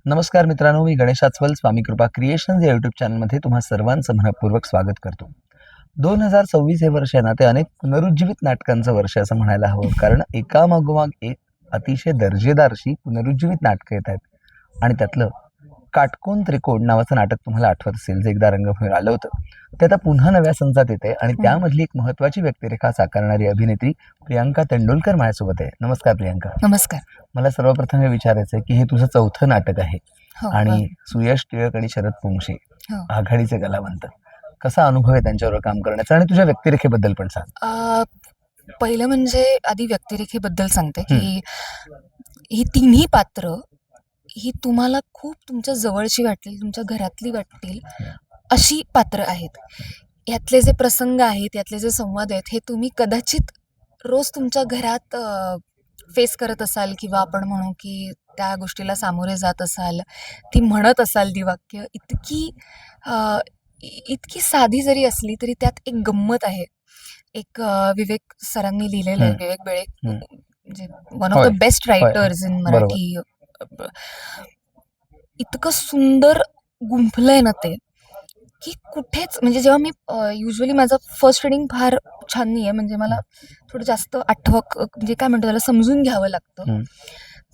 नमस्कार मित्रांनो, मी गणेश आचवल स्वामी कृपा क्रिएशन्स या यूट्यूब चॅनलमध्ये तुम्हा सर्वांचं मनपूर्वक स्वागत करतो. 2026 हे वर्ष आहे ना, ते अनेक पुनरुज्जीवित नाटकांचं वर्ष असं म्हणायला हवं. कारण एकामागोमाग एक अतिशय दर्जेदार अशी पुनरुज्जीवित नाटकं येत आहेत. आणि त्यातलं काटकोन त्रिकोण नावाचं नाटक तुम्हाला आठवत असेल, जे एकदा रंगभूमीवर आलं होतं. ते आता पुन्हा नव्या संचात येते आणि त्यामधली एक महत्वाची व्यक्तिरेखा साकारणारी अभिनेत्री प्रियांका तेंडुलकर माझ्यासोबत आहे. नमस्कार प्रियांका. नमस्कार. मला सर्वप्रथम हे विचारायचं आहे की हे तुझं चौथं नाटक आहे हो, आणि सुयश टिळक आणि शरद पोंक्षे हो. आघाडीचे कलावंत. कसा अनुभव आहे त्यांच्यावर काम करण्याचा आणि तुझ्या व्यक्तिरेखेबद्दल पण सांग. पहिलं म्हणजे आधी व्यक्तिरेखेबद्दल सांगते की ही तिन्ही पात्र ही तुम्हाला खूप तुमच्या जवळची वाटतील, तुमच्या घरातली वाटतील अशी पात्र आहेत. यातले जे प्रसंग आहेत, यातले जे संवाद आहेत, हे तुम्ही कदाचित रोज तुमच्या घरात फेस करत असाल किंवा आपण म्हणू की त्या गोष्टीला सामोरे जात असाल, ती म्हणत असाल ती वाक्य. इतकी साधी जरी असली तरी त्यात एक गंमत आहे. एक विवेक सरांनी लिहिलेलं आहे, विवेक बेळे, म्हणजे one of the best writers in Marathi. इतकं सुंदर गुंफलंय ना ते की कुठेच, म्हणजे जेव्हा मी युजली माझं फर्स्ट रिडिंग फार छान नाही आहे, म्हणजे मला थोडं जास्त म्हणजे काय म्हणतो त्याला, समजून घ्यावं लागतं.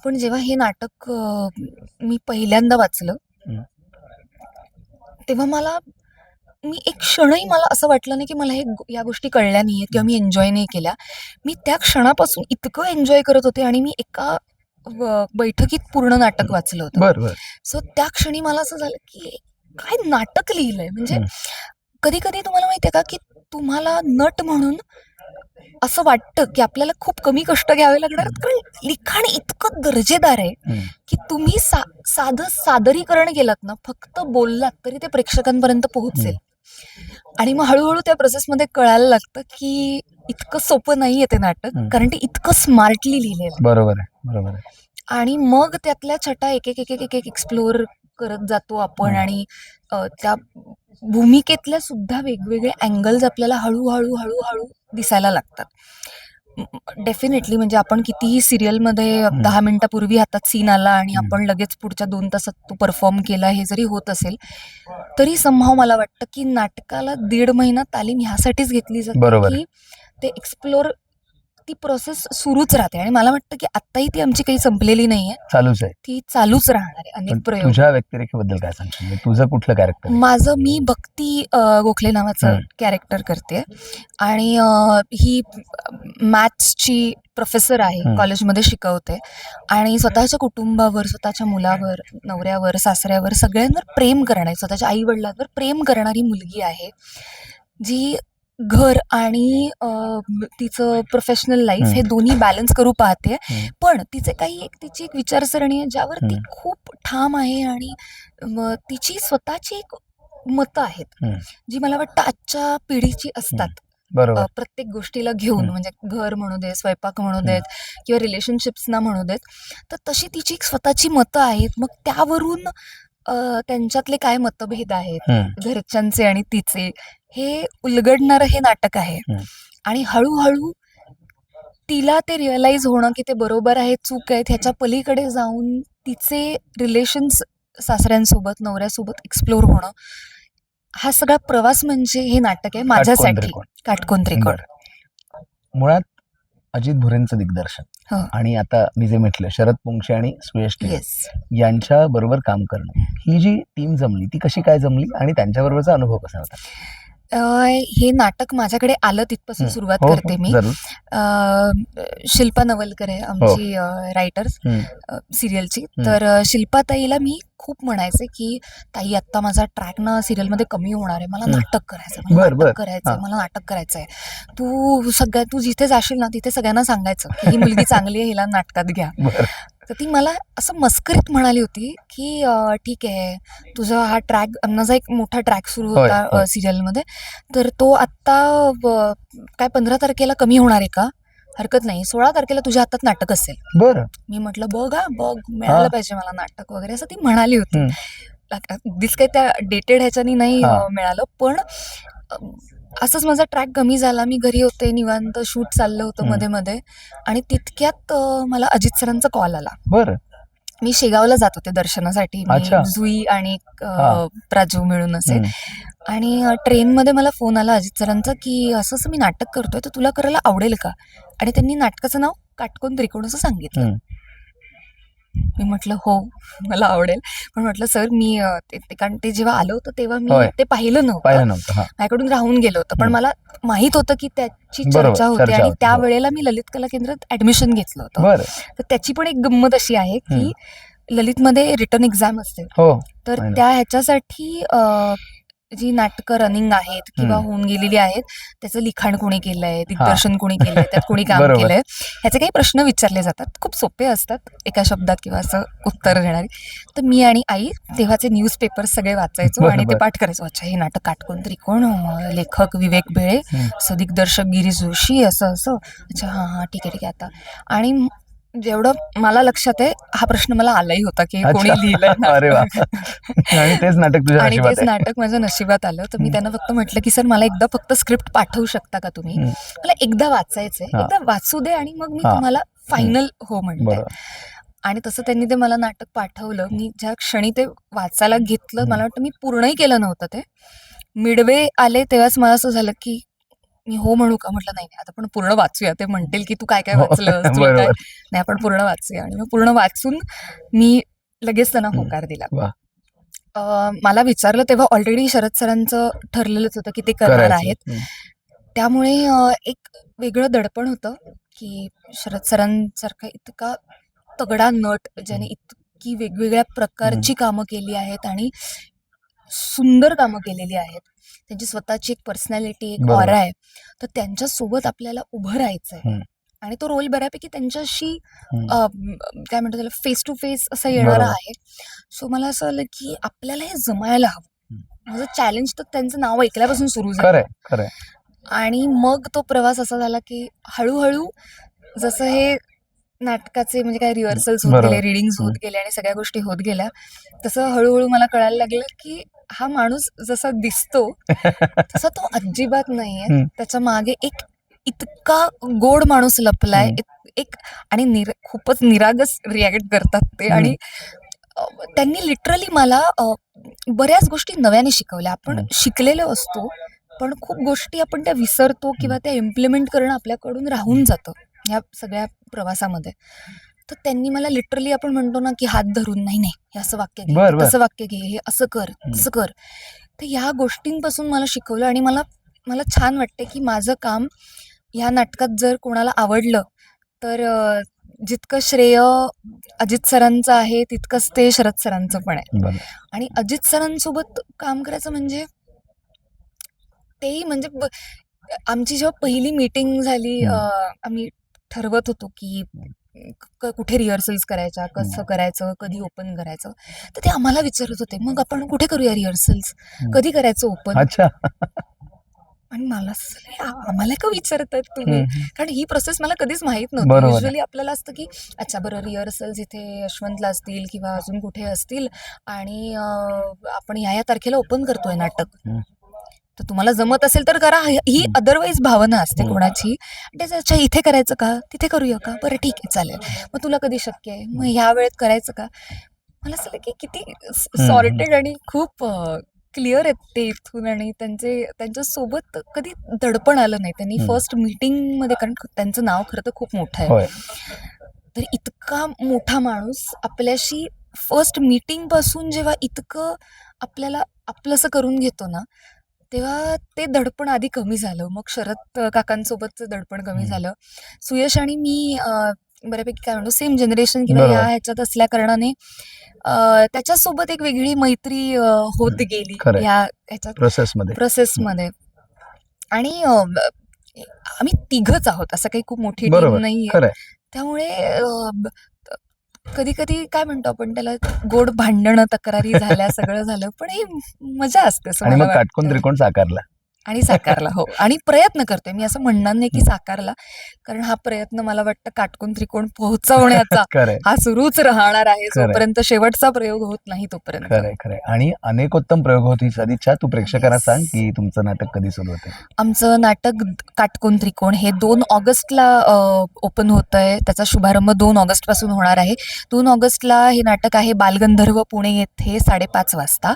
पण जेव्हा हे नाटक मी पहिल्यांदा वाचलं तेव्हा मी एक क्षणही मला असं वाटलं नाही की मला या गोष्टी कळल्या नाही आहेत किंवा मी एन्जॉय नाही केल्या. मी त्या क्षणापासून इतकं एन्जॉय करत होते आणि मी एका बैठकीत पूर्ण नाटक वाचलं होतं. सो त्या क्षणी मला असं झालं की काय नाटक लिहिलंय. म्हणजे कधी कधी तुम्हाला माहितीये का की तुम्हाला नट म्हणून असं वाटतं की आपल्याला खूप कमी कष्ट घ्यावे लागणार, कारण लिखाण इतकं दर्जेदार आहे की तुम्ही साधं सादरीकरण केलं ना, फक्त बोललात तरी ते प्रेक्षकांपर्यंत पोहोचेल. आणि मग हळूहळू त्या प्रोसेसमध्ये कळायला लागतं की इतकं सोपं नाहीये ते नाटक, कारण ते इतकं स्मार्टली लिहिलेलं. बरोबर आहे. आणि मग त्यातल्या छटा एक एक एक एक एक एक्सप्लोर करत जातो आपण. आणि त्या भूमिकेतल्या सुद्धा वेगवेगळे अँगल्स आपल्याला हळूहळू हळूहळू दिसायला लागतात. डेफिनेटली, म्हणजे आपण कितीही सिरियलमध्ये 10 मिनिटापूर्वी हातात सीन आला आणि आपण लगेच पुढच्या 2 तासात तो परफॉर्म केला, हे जरी होत असेल तरी समहाव मला वाटतं की नाटकाला 1.5 महिना तालीम ह्यासाठीच घेतली जाते की ते एक्सप्लोर, ती प्रोसेस सुरूच राहते. आणि मला वाटतं की आत्ताही ती आमची काही संपलेली नाहीये, चालूच आहे, ती चालूच राहणार आहे. अनेक प्रयोग. तुझ्या व्यक्तिरेखेबद्दल काय सांगशील? तुझं कुठलं कॅरेक्टर? मी भक्ती गोखले नावाचं कॅरेक्टर करते आणि ही मॅथ्सची प्रोफेसर आहे, कॉलेजमध्ये शिकवते आणि स्वतःच्या कुटुंबावर, स्वतःच्या मुलावर, नवऱ्यावर, सासऱ्यावर, सगळ्यांवर प्रेम करणारी, स्वतःच्या आई वडिलांवर प्रेम करणारी मुलगी आहे, जी घर आणि तिचं प्रोफेशनल लाईफ हे दोन्ही बॅलन्स करू पाहते. पण तिची एक विचारसरणी आहे ज्यावर ती खूप ठाम आहे आणि तिची स्वतःची एक मतं आहेत जी मला वाटतं आजच्या पिढीची असतात. प्रत्येक गोष्टीला घेऊन, म्हणजे घर म्हणू देत, स्वयंपाक म्हणू देत किंवा रिलेशनशिप्सना म्हणू देत, तर तशी तिची एक स्वतःची मतं आहेत. मग त्यावरून त्यांच्यातले काय मतभेद आहेत घरच्यांचे आणि तिचे, हे उलगडणारं हे नाटक आहे. आणि हळूहळू तिला ते रिअलाइज होणं की ते बरोबर आहे, चूक आहे, ह्याच्या पलीकडे जाऊन तिचे रिलेशन्स सासऱ्यांसोबत, नवऱ्यासोबत एक्सप्लोर होणं, हा सगळा प्रवास म्हणजे हे नाटक आहे माझ्यासाठी. काटकोन त्रिकोण. मुळात अजित भुरेंचं दिग्दर्शन आणि आता मी जे म्हटलं शरद पोंक्षे आणि सुयश टिळक यांच्या बरोबर काम करणं, ही जी टीम जमली ती कशी काय जमली आणि त्यांच्याबरोबरचा अनुभव कसा होता? हे नाटक माझ्याकडे आलं तिथपासून सुरुवात करते मी. शिल्पा नवलकर आहे आमची रायटर सिरियलची. तर शिल्पाताईला मी खूप म्हणायचे की ताई, आत्ता माझा ट्रॅक ना सिरियलमध्ये कमी होणार आहे, मला नाटक करायचं, मला नाटक करायचंय. तू जिथे जाशील ना तिथे सगळ्यांना सांगायचं की ही मुलगी चांगली आहे, हिला नाटकात घ्या. तर ती मला असं मस्करीत म्हणाली होती की ठीक आहे, तुझा हा ट्रॅक, माझा एक मोठा ट्रॅक सुरू होता सिरियलमध्ये, तर तो आत्ता काय 15 तारखेला कमी होणार आहे का? हरकत नाही, 16 तारखेला तुझ्या हातात नाटक असेल. मी म्हटलं बघ मिळालं पाहिजे मला नाटक वगैरे, असं ती म्हणाली होती. अगदीच काही त्या डेटेड ह्याच्यानी नाही मिळालं, पण असंच माझा ट्रॅक कमी झाला. मी घरी होते, निवांत शूट चाललं होतं मध्ये मध्ये, आणि तितक्यात मला अजित सरांचा कॉल आला. मी शेगावला जात होते दर्शनासाठी. अच्छा. मी जुई आणि हा. प्राजू मिळून असे. हम्म. आणि ट्रेनमध्ये मला फोन आला अजित सरांचा, की असं असं मी नाटक करतोय, तर तुला करायला आवडेल का? आणि त्यांनी नाटकाचं नाव काटकोन त्रिकोण असं सांगितलं. हम्म. मी म्हटलं हो, मला आवडेल. पण म्हटलं सर मी कारण ते जेव्हा आलं होतं तेव्हा मी होय. ते पाहिलं नव्हतं. पाहिलं नव्हतं. हा. माझ्याकडून राहून गेलं होतं. पण हम्म. मला माहित होतं की त्याची बरोबर, चर्चा होते चर्चा आणि होती, हो. त्यावेळेला मी ललित कला केंद्रात ऍडमिशन घेतलं होतं. बरं. तर त्याची पण एक गंमत अशी आहे की ललितमध्ये रिटर्न एक्झाम असते. हो. तर आहे ना. त्या ह्याच्यासाठी जी नाटकं रनिंग आहेत किंवा होऊन गेलेली आहेत, त्याचं लिखाण कोणी केलंय, दिग्दर्शन कोणी केलंय, त्यात कोणी काम बरोबर. केलंय, ह्याचे काही प्रश्न विचारले जातात. खूप सोपे असतात, एका शब्दात किंवा असं उत्तर देणारे. तर मी आणि आई तेव्हाचे न्यूजपेपर सगळे वाचायचो आणि ते बरोबर. पाठ करायचो. अच्छा, हे नाटक काटकोन त्रिकोण, लेखक विवेक भेळे, हम्म. दिग्दर्शक गिरीश जोशी, असं असं. अच्छा, हां ठीक आहे आता. आणि जेवढं मला लक्षात आहे, हा प्रश्न मला आलाही होता की कोणी अच्छा. लिहिलंय अरे वा. आणि तेच नाटक तुझ्या आणि नशिबात तेच आहे. नाटक माझ्या नशिबात आलं. तर मी त्यांना फक्त म्हटलं की सर मला एकदा फक्त स्क्रिप्ट पाठवू शकता का तुम्ही? मला एकदा वाचायचंय, हा. एकदा वाचू दे आणि मग मी हा. तुम्हाला फायनल हो म्हणते. बरोबर. आणि तसं त्यांनी ते मला नाटक पाठवलं. मी ज्या क्षणी ते वाचायला घेतलं, मला वाटतं मी पूर्णही केलं नव्हतं ते. मिडवे आले तेव्हाच मला असं झालं की मी हो म्हणू का? म्हटलं नाही, आता आपण पूर्ण वाचूया. ते म्हणतील की तू काय काय हो. वाचलंस, तुला काय. बरोबर. नाही, आपण पूर्ण वाचूया. आणि मग पूर्ण वाचून मी लगेच त्यांना होकार दिला. वा. मला विचारलं तेव्हा ऑलरेडी शरद सरांचं ठरलेलंच होतं की ते करणार करायचं. आहेत. त्यामुळे एक वेगळं दडपण होतं की शरद सरांसारखा इतका तगडा नट, ज्याने इतकी वेगवेगळ्या प्रकारची कामं केली आहेत आणि सुंदर कामं केलेली आहेत. त्यांची स्वतःची एक पर्सनॅलिटी, एक बरोबर. ऑरा आहे. तर त्यांच्यासोबत आपल्याला उभं राहायचंय आणि तो रोल बऱ्यापैकी त्यांच्याशी काय म्हणतात त्याला, फेस टू फेस असं येणारा बरोबर. आहे. सो मला असं आलं की आपल्याला हे जमायला हवं. माझं चॅलेंज तर त्यांचं नाव ऐकल्यापासून सुरू झालं. खरंय, खरंय. आणि मग तो प्रवास असा झाला की हळूहळू जसं हे नाटकाचे म्हणजे काय रिहर्सल्स होत बरोबर. गेले, रिडिंग्स होत गेले आणि सगळ्या गोष्टी होत गेल्या, तसं हळूहळू मला कळायला लागलं की हा माणूस जसा दिसतो तसा तो अजिबात नाहीये. त्याच्या मागे एक इतका गोड माणूस लपलाय, एक आणि खूपच निरागस रिॲक्ट करतात ते. आणि त्यांनी लिटरली मला बऱ्याच गोष्टी नव्याने शिकवल्या. आपण शिकलेलो असतो, पण खूप गोष्टी आपण त्या विसरतो किंवा त्या इम्प्लिमेंट करणं आपल्याकडून राहून जातं ह्या सगळ्या प्रवासामध्ये. तर त्यांनी मला लिटरली, आपण म्हणतो ना की हात धरून, नाही नाही हे असं वाक्य घे, बरं, बरं. तसं वाक्य घे, हे असं कर, तसं कर. तर ह्या गोष्टींपासून मला शिकवलं. आणि मला छान वाटते की माझं काम ह्या नाटकात जर कोणाला आवडलं तर जितकं श्रेय अजित सरांचं आहे तितकंच ते शरद सरांचं पण आहे. बरं. आणि अजित सरांसोबत काम करायचं म्हणजे तेही म्हणजे आमची जेव्हा पहिली मीटिंग झाली, आम्ही ठरवत होतो की कुठे रिहर्सल्स करायच्या, कसं करायचं, कधी ओपन करायचं. तर ते आम्हाला विचारत होते, मग आपण कुठे करूया रिहर्सल्स, कधी करायचं ओपन. अच्छा. आणि मला आम्हाला का विचारतायत तुम्ही? कारण ही प्रोसेस मला कधीच माहित नव्हती. बरोबर आहे. युजली आपल्याला असतं की अच्छा बरं, रिहर्सल्स इथे यशवंतला असतील किंवा अजून कुठे असतील आणि आपण या तारखेला ओपन करतोय नाटक, तर तुम्हाला जमत असेल तर करा, ही अदरवाईज भावना असते कोणाची. त्याचं अच्छा इथे करायचं का, तिथे करूया का, बरं ठीक आहे चालेल, मग तुला कधी शक्य आहे, मग ह्या वेळेत करायचं का. मला असं की किती सॉर्टेड आणि खूप क्लिअर आहेत ते इथून. आणि त्यांच्यासोबत कधी दडपण आलं नाही. त्यांनी फर्स्ट मीटिंगमध्ये, कारण त्यांचं नाव खरं तर खूप मोठं आहे, तर इतका मोठा माणूस आपल्याशी फर्स्ट मीटिंग पासून जेव्हा इतकं आपल्याला आपलंसं करून घेतो ना, तेव्हा ते दडपण आधी कमी झालं. मग शरद काकांसोबतचं दडपण कमी झालं. सुयश आणि मी बऱ्यापैकी काय म्हणतो सेम जनरेशन किंवा या ह्याच्यात असल्या कारणाने त्याच्यासोबत एक वेगळी मैत्री होत गेली या ह्याच्यात प्रोसेसमध्ये. आणि आम्ही तिघच आहोत, असं काही खूप मोठी टीम नाहीये. त्यामुळे कधी कधी काय म्हणतो आपण त्याला, गोड भांडणं, तक्रारी झाल्या, सगळं झालं, पण ही मजा असते असं आणि मला मग काटकोन वाटतं. त्रिकोण साकारला. आणि साकारला. हो, आणि प्रयत्न करतोय. मी असं म्हणणार नाही की साकारला, कारण हा प्रयत्न मला वाटतं काटकोन त्रिकोण पोहोचवण्याचा खरंय हा सुरूच राहणार आहे, खरंय जोपर्यंत शेवटचा प्रयोग होत नाही तोपर्यंत. खरंय खरंय आणि अनेकोत्तम प्रयोग होती. सदिच्छा, तू प्रेक्षकांना सांग की तुमचं नाटक कधी सुरू होते. आमचं नाटक काटकोन त्रिकोण हे 2 ऑगस्टला ओपन होतंय. त्याचा शुभारंभ 2 ऑगस्टपासून होणार आहे. 2 ऑगस्टला हे नाटक आहे बालगंधर्व पुणे येथे 5:30 वाजता.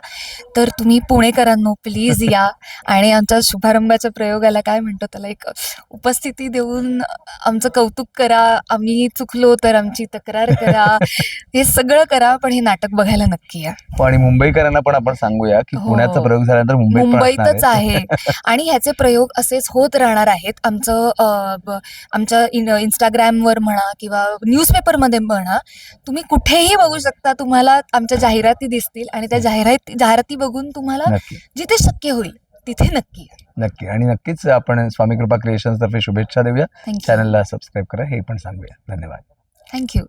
तर तुम्ही पुणेकरांनो प्लीज या आणि आमच्या शुभारंभाच्या प्रयोगाला काय म्हणतो त्याला एक उपस्थिती देऊन आमचं कौतुक करा. आम्ही चुकलो तर आमची तक्रार करा. हे सगळं करा, पण हे नाटक बघायला नक्की या. आणि मुंबईकरांना पण आपण सांगूया की हो. पुण्याचा प्रयोग झाल्यानंतर मुंबईत पण असणार मुंबईतच आहे आणि ह्याचे प्रयोग असेच होत राहणार आहेत. आमच्या इंस्टाग्रामवर म्हणा किंवा न्यूजपेपरमध्ये म्हणा, तुम्ही कुठेही बघू शकता. तुम्हाला आमच्या जाहिराती दिसतील आणि त्या जाहिराती बघून तुम्हाला नक्की जिथे शक्य होईल तिथे नक्की या. नक्की आणि नक्कीच आपण स्वामी कृपा क्रिएशन्स तर्फे शुभेच्छा देऊया. थँक्यू चॅनलला सबस्क्राईब करा हे पण सांगूया. धन्यवाद. थँक्यू.